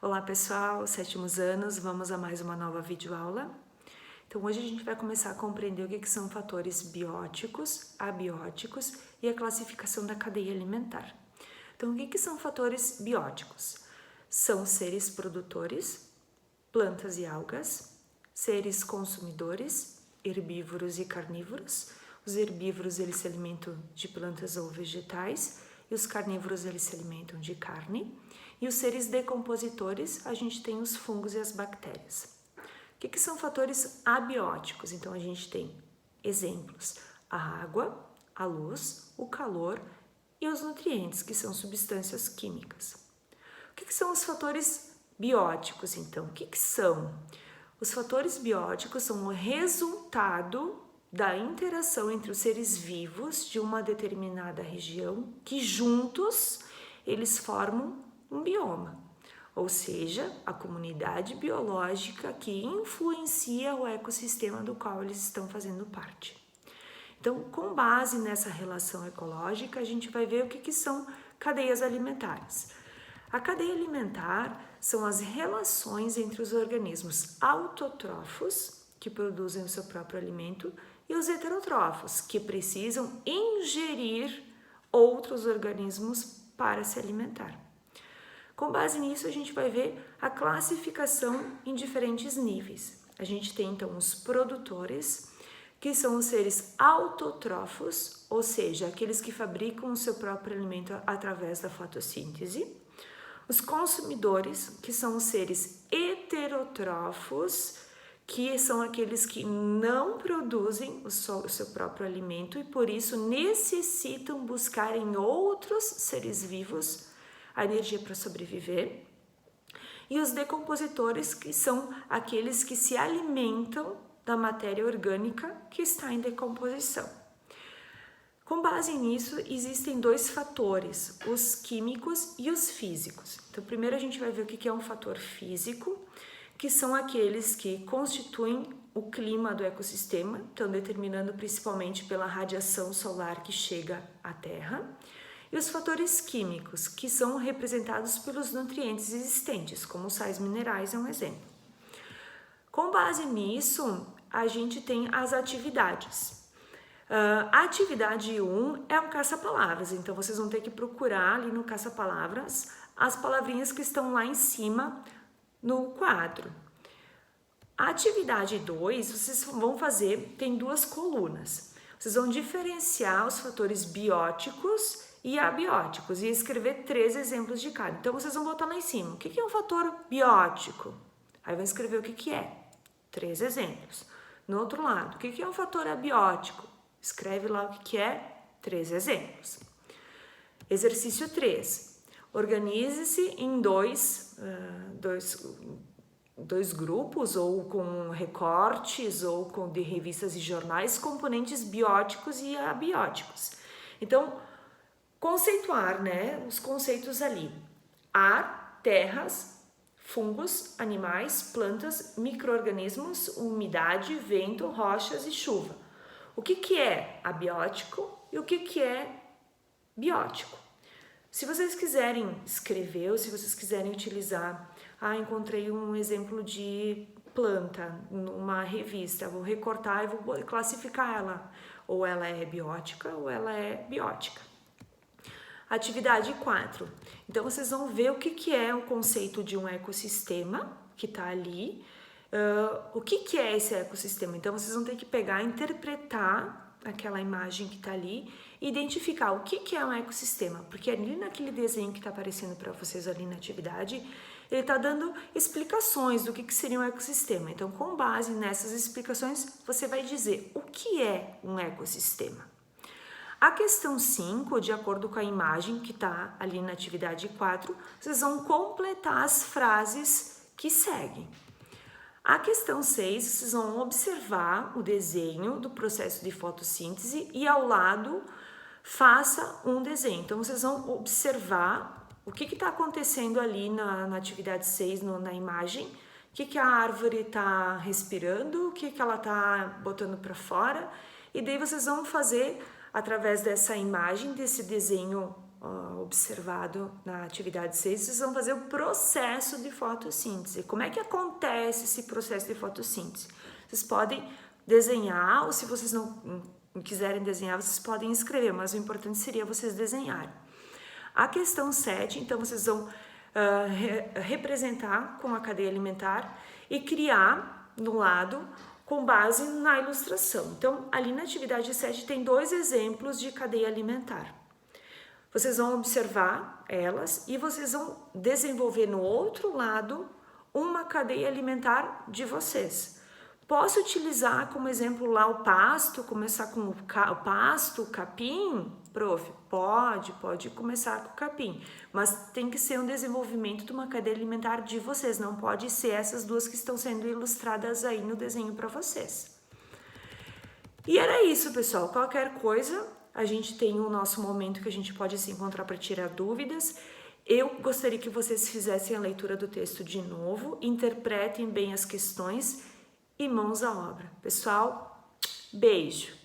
Olá pessoal, sétimos anos, vamos a mais uma nova videoaula. Então hoje a gente vai começar a compreender o que são fatores bióticos, abióticos e a classificação da cadeia alimentar. Então o que são fatores bióticos? São seres produtores, plantas e algas, seres consumidores, herbívoros e carnívoros. Os herbívoros eles se alimentam de plantas ou vegetais e os carnívoros eles se alimentam de carne. E os seres decompositores, a gente tem os fungos e as bactérias. O que são fatores abióticos? Então, a gente tem exemplos: a água, a luz, o calor e os nutrientes, que são substâncias químicas. O que são os fatores bióticos, então? O que são? Os fatores bióticos são o resultado da interação entre os seres vivos de uma determinada região, que juntos eles formam um bioma, ou seja, a comunidade biológica que influencia o ecossistema do qual eles estão fazendo parte. Então, com base nessa relação ecológica, a gente vai ver o que são cadeias alimentares. A cadeia alimentar são as relações entre os organismos autotrófos, que produzem o seu próprio alimento, e os heterotrófos, que precisam ingerir outros organismos para se alimentar. Com base nisso, a gente vai ver a classificação em diferentes níveis. A gente tem, então, os produtores, que são os seres autotrófos, ou seja, aqueles que fabricam o seu próprio alimento através da fotossíntese. Os consumidores, que são os seres heterotrófos, que são aqueles que não produzem o seu próprio alimento e, por isso, necessitam buscar em outros seres vivos a energia para sobreviver. E os decompositores, que são aqueles que se alimentam da matéria orgânica que está em decomposição. Com base nisso, existem dois fatores, os químicos e os físicos. Então, primeiro a gente vai ver o que é um fator físico, que são aqueles que constituem o clima do ecossistema, estão determinando principalmente pela radiação solar que chega à Terra. E os fatores químicos, que são representados pelos nutrientes existentes, como sais minerais é um exemplo. Com base nisso, a gente tem as atividades. A atividade 1 é um caça-palavras, então vocês vão ter que procurar ali no caça-palavras as palavrinhas que estão lá em cima no quadro. A atividade 2, vocês vão fazer, tem duas colunas. Vocês vão diferenciar os fatores bióticos e abióticos e escrever 3 exemplos de cada. Então, vocês vão botar lá em cima. O que é um fator biótico? Aí vão escrever o que é. 3 exemplos. No outro lado, o que é um fator abiótico? Escreve lá o que é. 3 exemplos. Exercício 3. Organize-se em dois grupos, ou com recortes, ou com de revistas e jornais, componentes bióticos e abióticos. Então, conceituar, os conceitos ali: ar, terras, fungos, animais, plantas, micro-organismos, umidade, vento, rochas e chuva. O que é abiótico e o que é biótico? Se vocês quiserem escrever ou se vocês quiserem utilizar, encontrei um exemplo de planta numa revista, vou recortar e vou classificar ela, ou ela é biótica ou ela é biótica. Atividade 4. Então, vocês vão ver o que é o conceito de um ecossistema que está ali. O que é esse ecossistema? Então, vocês vão ter que pegar, interpretar aquela imagem que está ali e identificar o que é um ecossistema. Porque ali naquele desenho que está aparecendo para vocês ali na atividade, ele está dando explicações do que seria um ecossistema. Então, com base nessas explicações, você vai dizer o que é um ecossistema. A questão 5, de acordo com a imagem que está ali na atividade 4, vocês vão completar as frases que seguem. A questão 6, vocês vão observar o desenho do processo de fotossíntese e ao lado faça um desenho. Então, vocês vão observar o que está acontecendo ali na atividade 6, na imagem, o que a árvore está respirando, o que ela está botando para fora, e daí vocês vão fazer, através dessa imagem, desse desenho observado na atividade 6, vocês vão fazer o processo de fotossíntese. Como é que acontece esse processo de fotossíntese? Vocês podem desenhar, ou se vocês não quiserem desenhar, vocês podem escrever, mas o importante seria vocês desenharem. A questão 7, então, vocês vão representar com a cadeia alimentar e criar no lado com base na ilustração. Então, ali na atividade 7 tem 2 exemplos de cadeia alimentar. Vocês vão observar elas e vocês vão desenvolver no outro lado uma cadeia alimentar de vocês. Posso utilizar como exemplo lá o pasto, começar com o pasto, o capim? Prof, pode começar com o capim, mas tem que ser um desenvolvimento de uma cadeia alimentar de vocês, não pode ser essas duas que estão sendo ilustradas aí no desenho para vocês. E era isso, pessoal. Qualquer coisa, a gente tem o nosso momento que a gente pode se encontrar para tirar dúvidas. Eu gostaria que vocês fizessem a leitura do texto de novo, interpretem bem as questões e mãos à obra. Pessoal, beijo!